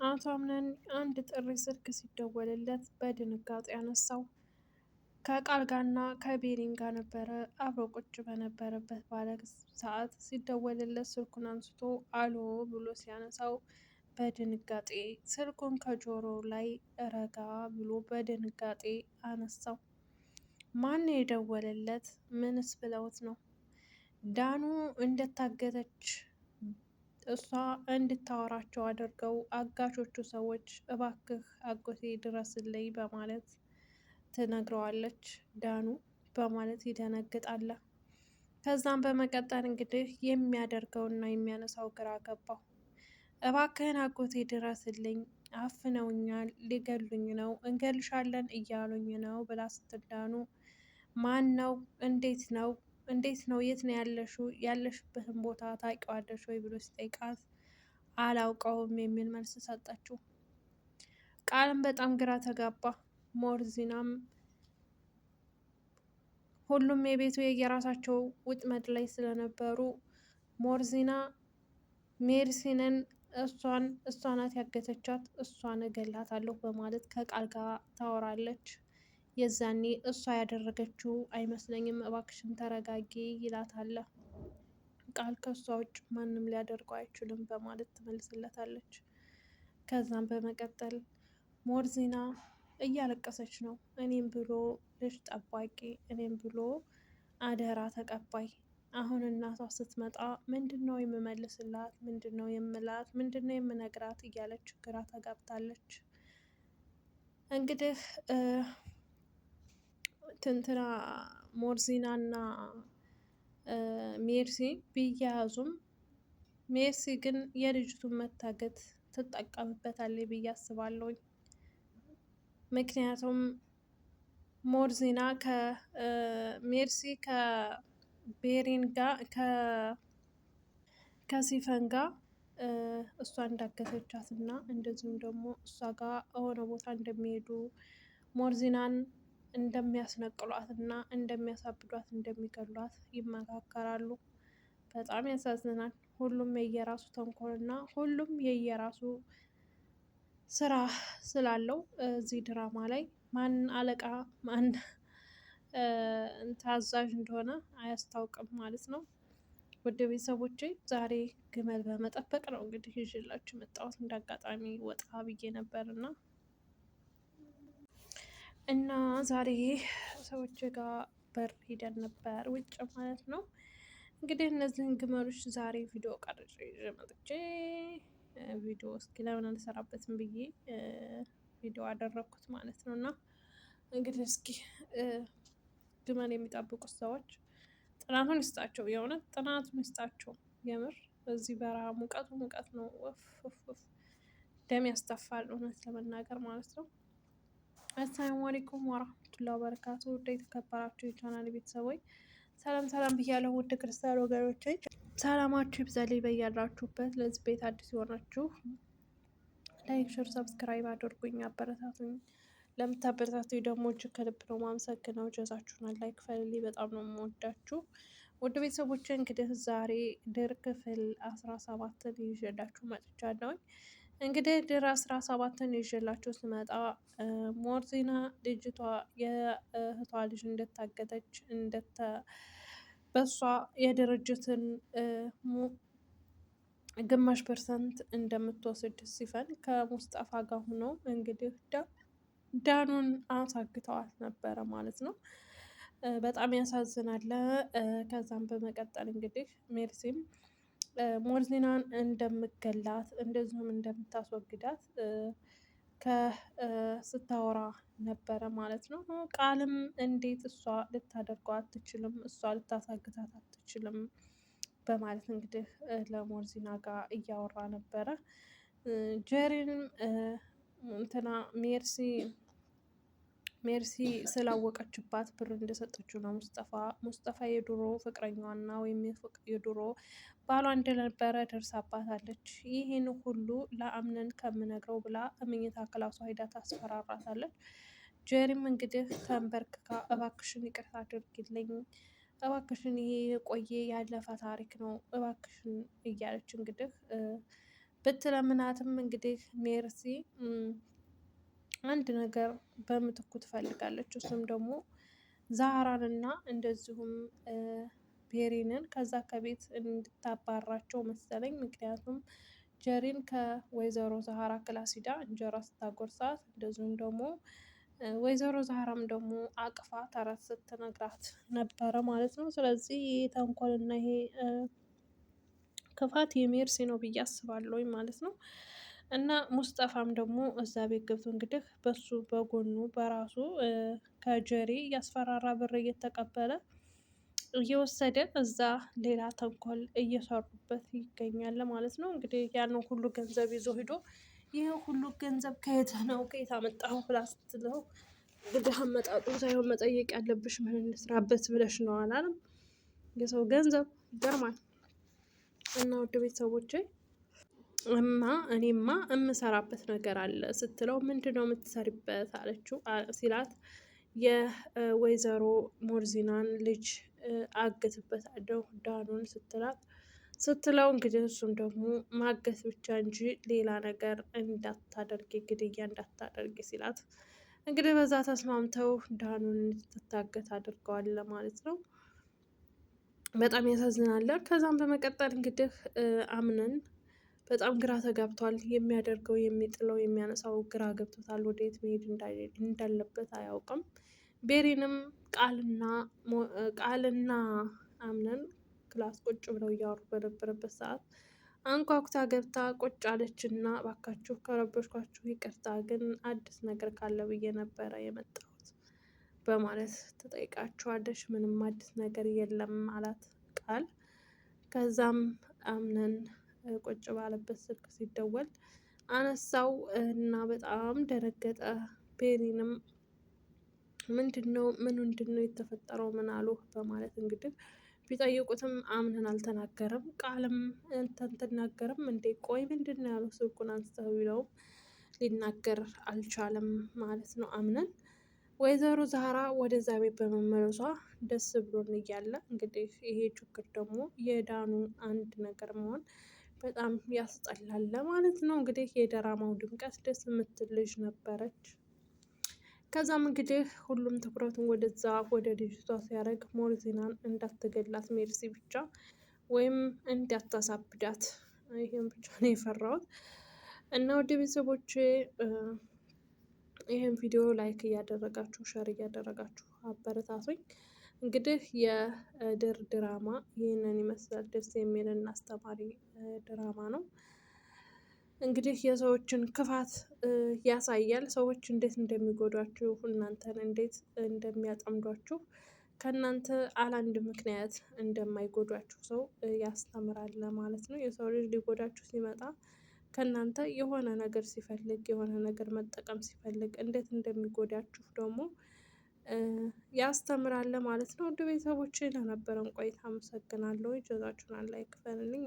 አቶ አምነን አንድ ጥሪ ስልክ ሲደወልለት በድንጋጤ አነሳው። ከቃል ጋርና ከቤሪን ጋር ነበረ። አብሮ ቁጭ በነበረበት ባለ ሰዓት ሲደወልለት ስልኩን አንስቶ አሎ ብሎ ሲያነሳው በድንጋጤ ስልኩን ከጆሮው ላይ ረጋ ብሎ በድንጋጤ አነሳው። ማን የደወለለት? ምንስ ብለውት ነው? ዳኑ እንደታገተች እሷ እንድታወራቸው አድርገው አጋቾቹ ሰዎች እባክህ አጎቴ ድረስልኝ በማለት ትነግረዋለች። ዳኑ በማለት ይደነግጣል። ከዛም በመቀጠል እንግዲህ የሚያደርገውና የሚያነሳው ግራ ገባው። እባክህን አጎቴ ድረስልኝ፣ አፍነውኛል፣ ሊገሉኝ ነው፣ እንገልሻለን እያሉኝ ነው ብላ ስትል ዳኑ ማን ነው? እንዴት ነው? እንዴት ነው? የት ነው ያለሽው? ያለሽበትን ቦታ ታውቂዋለሽ ወይ ብሎ ሲጠይቃት አላውቀውም የሚል መልስ ሰጠችው። ቃልም በጣም ግራ ተጋባ። ሞርዚናም ሁሉም የቤቱ የየራሳቸው ውጥመድ ላይ ስለነበሩ ሞርዚና ሜርሲንን እሷ ናት ያገተቻት፣ እሷን እገላታለሁ በማለት ከቃል ጋር ታወራለች። የዛኔ እሷ ያደረገችው አይመስለኝም፣ እባክሽን ተረጋጊ ይላታል። ቃል ከእሷ ውጭ ማንም ሊያደርገው አይችልም በማለት ትመልስለታለች። ከዛም በመቀጠል ሞርዚና እያለቀሰች ነው። እኔም ብሎ ልጅ ጠባቂ፣ እኔም ብሎ አደራ ተቀባይ። አሁን እናቷ ስትመጣ ምንድን ነው የምመልስላት? ምንድን ነው የምላት? ምንድን ነው የምነግራት? እያለች ግራ ተጋብታለች። እንግዲህ ትንትና ሞርዚና እና ሜርሲ ቢያያዙም ሜርሲ ግን የልጅቱን መታገት ትጠቀምበታለች ብዬ አስባለሁኝ። ምክንያቱም ሞርዚና ከሜርሲ ከቤሪን ጋር ከሲፈን ጋር እሷ እንዳገተቻት እና እንደዚሁም ደግሞ እሷ ጋር የሆነ ቦታ እንደሚሄዱ ሞርዚናን እንደሚያስነቅሏት እና እንደሚያሳብዷት እንደሚገሏት ይመካከራሉ። በጣም ያሳዝናል። ሁሉም የየራሱ ተንኮል እና ሁሉም የየራሱ ስራ ስላለው እዚህ ድራማ ላይ ማን አለቃ ማን ታዛዥ እንደሆነ አያስታውቅም ማለት ነው። ውድ ቤተሰቦቼ ዛሬ ግመል በመጠበቅ ነው እንግዲህ ይዤላችሁ የመጣሁት። እንዳጋጣሚ ወጣ ብዬ ነበር እና ዛሬ ሰዎች ጋር በር ሂደን ነበር፣ ውጭ ማለት ነው። እንግዲህ እነዚህን ግመሎች ዛሬ ቪዲዮ ቀርጬ ይዤ መጥቼ ቪዲዮ እስኪ ለምን አልሰራበትም ብዬ ቪዲዮ አደረግኩት ማለት ነው። እና እንግዲህ እስኪ ግመል የሚጠብቁት ሰዎች ጥናቱን ይስጣቸው፣ የእውነት ጥናቱን ይስጣቸው። የምር በዚህ በረሃ ሙቀቱ ሙቀት ነው። ወፍ ደም ያስተፋል እውነት ለመናገር ማለት ነው። አሰላሙ አለይኩም ወራህመቱላሂ ወበረካቱ። ውድ የተከበራችሁ የቻናል ቤተሰቦች ሰላም ሰላም ብያለሁ። ውድ ክርስቲያን ወገኖቼ ሰላማችሁ ይብዛልኝ በያላችሁበት። ለዚህ ቤት አዲስ የሆናችሁ ላይክ፣ ሼር፣ ሰብስክራይብ አድርጉኝ፣ አበረታቱኝ። ለምታበረታቱኝ ደግሞ እጅግ ከልብ ነው ማመሰግነው። ጀዛችሁን አላህ ይክፈልልኝ። በጣም ነው የምወዳችሁ ውድ ቤተሰቦቼ። እንግዲህ ዛሬ ድር ክፍል 17ን ይዤላችሁ መጥቻለሁኝ። እንግዲህ ድር 17ን ይዤላችሁ ስመጣ ሞርዚና ልጅቷ የእህቷ ልጅ እንደታገተች በሷ የድርጅትን ግማሽ ፐርሰንት እንደምትወስድ ሲፈን ከሙስጠፋ ጋር ሆኖ እንግዲህ ዳኑን አሳግተዋት ነበረ ማለት ነው። በጣም ያሳዝናል። ከዛም በመቀጠል እንግዲህ ሜርሲም ሞርዚናን እንደምገላት እንደዚሁም እንደምታስወግዳት ስታወራ ነበረ ማለት ነው። ቃልም እንዴት እሷ ልታደርገው አትችልም፣ እሷ ልታሳግታት አትችልም በማለት እንግዲህ ለሞርዚና ጋር እያወራ ነበረ። ጀሪንም እንትና ሜርሲ ስላወቀችባት ብር እንደሰጠችው ነው ሙስጠፋ የድሮ ፍቅረኛዋና ወይም የድሮ ባሏ እንደነበረ ደርሳባታለች። ይህን ሁሉ ለአምነን ከምነግረው ብላ መኝታ ክላሷ ሄዳ ታስፈራራታለች። ጀሪም እንግዲህ ተንበርክካ እባክሽን ይቅርታ አድርጊልኝ፣ እባክሽን ይሄ የቆየ ያለፈ ታሪክ ነው፣ እባክሽን እያለች እንግዲህ ብትለምናትም እንግዲህ ሜርሲ አንድ ነገር በምትኩ ትፈልጋለች። እሱም ደግሞ ዛህራንና እንደዚሁም ቤሪንን ከዛ ከቤት እንድታባራቸው መሰለኝ። ምክንያቱም ጀሪን ከወይዘሮ ዛህራ ክላስ ሂዳ እንጀራ ስታጎርሳት እንደዚሁም ደግሞ ወይዘሮ ዛህራም ደግሞ አቅፋ ተረት ስትነግራት ነበረ ማለት ነው። ስለዚህ ይሄ ተንኮልና ይሄ ክፋት የሜርሲ ነው ብዬ አስባለሁኝ ማለት ነው። እና ሙስጠፋም ደግሞ እዛ ቤት ገብቶ እንግዲህ በሱ በጎኑ በራሱ ከጀሪ እያስፈራራ ብር እየተቀበለ እየወሰደ እዛ ሌላ ተንኮል እየሰሩበት ይገኛል ማለት ነው። እንግዲህ ያንን ሁሉ ገንዘብ ይዞ ሂዶ ይህ ሁሉ ገንዘብ ከየት ነው ከየት አመጣኸው ብላ ስትለው እንግዲህ አመጣጡ ሳይሆን መጠየቅ ያለብሽ ምን እንስራበት ብለሽ ነው አላለም። የሰው ገንዘብ ይገርማል። እና ውድ ቤተሰቦቼ እኔማ የምሰራበት ነገር አለ ስትለው ምንድነው የምትሰሪበት አለችው ሲላት የወይዘሮ ሞርዚናን ልጅ አግትበታለሁ ዳኑን ስትለው እንግዲህ እሱም ደግሞ ማገት ብቻ እንጂ ሌላ ነገር እንዳታደርጊ ግድያ እንዳታደርጊ ሲላት እንግዲህ በዛ ተስማምተው ዳኑን እንድትታገት አድርገዋል ማለት ነው። በጣም ያሳዝናል። ከዛም በመቀጠል እንግዲህ አምነን በጣም ግራ ተጋብቷል። የሚያደርገው የሚጥለው የሚያነሳው ግራ ገብቶታል። ወዴት መሄድ እንዳለበት አያውቅም። ቤሪንም ቃልና አምነን ክላስ ቁጭ ብለው እያወሩ በነበረበት ሰዓት አንኳኩታ ገብታ ቁጭ አለችና እባካችሁ ከረበሽኳችሁ ይቅርታ፣ ግን አዲስ ነገር ካለ ብዬ ነበረ የመጣሁት በማለት ትጠይቃቸዋለች። ምንም አዲስ ነገር የለም አላት ቃል። ከዛም አምነን ቁጭ ባለበት ስልክ ሲደወል አነሳው እና በጣም ደነገጠ። ቤሪንም ምንድነው የተፈጠረው ምን አሉ በማለት እንግዲህ ቢጠይቁትም አምነን አልተናገረም። ቃልም ተናገርም እንዴ ቆይ ምንድነው ያለው ስልኩን አንስተው ቢለውም ሊናገር አልቻለም ማለት ነው። አምነን ወይዘሮ ዛህራ ወደዛ ቤት በመመለሷ ደስ ብሎን እያለ እንግዲህ ይሄ ችግር ደግሞ የዳኑ አንድ ነገር መሆን በጣም ያስጠላል ማለት ነው። እንግዲህ የድራማው ድምቀት ደስ የምትል ልጅ ነበረች። ከዛም እንግዲህ ሁሉም ትኩረቱን ወደዛ ወደ ልጅቷ ሲያደርግ ሞርዚናን እንዳትገላት ሜርሲ ብቻ ወይም እንዳታሳብዳት ይሄን ብቻ ነው የፈራሁት። እና ወደ ቤተሰቦቼ ይሄን ቪዲዮ ላይክ እያደረጋችሁ ሸር እያደረጋችሁ አበረታቱኝ። እንግዲህ የድር ድራማ ይህንን ይመስላል። ደስ የሚልና አስተማሪ ድራማ ነው። እንግዲህ የሰዎችን ክፋት ያሳያል። ሰዎች እንዴት እንደሚጎዷችሁ፣ እናንተን እንዴት እንደሚያጠምዷችሁ፣ ከእናንተ አላንድ ምክንያት እንደማይጎዷችሁ ሰው ያስተምራል ማለት ነው። የሰው ልጅ ሊጎዳችሁ ሲመጣ ከእናንተ የሆነ ነገር ሲፈልግ የሆነ ነገር መጠቀም ሲፈልግ እንዴት እንደሚጎዳችሁ ደግሞ ያስተምራል ማለት ነው። ውድ ቤተሰቦቼ ለነበረን ቆይታ አመሰግናለሁ። ጀዛችሁን አላህ ይክፈልልኝ።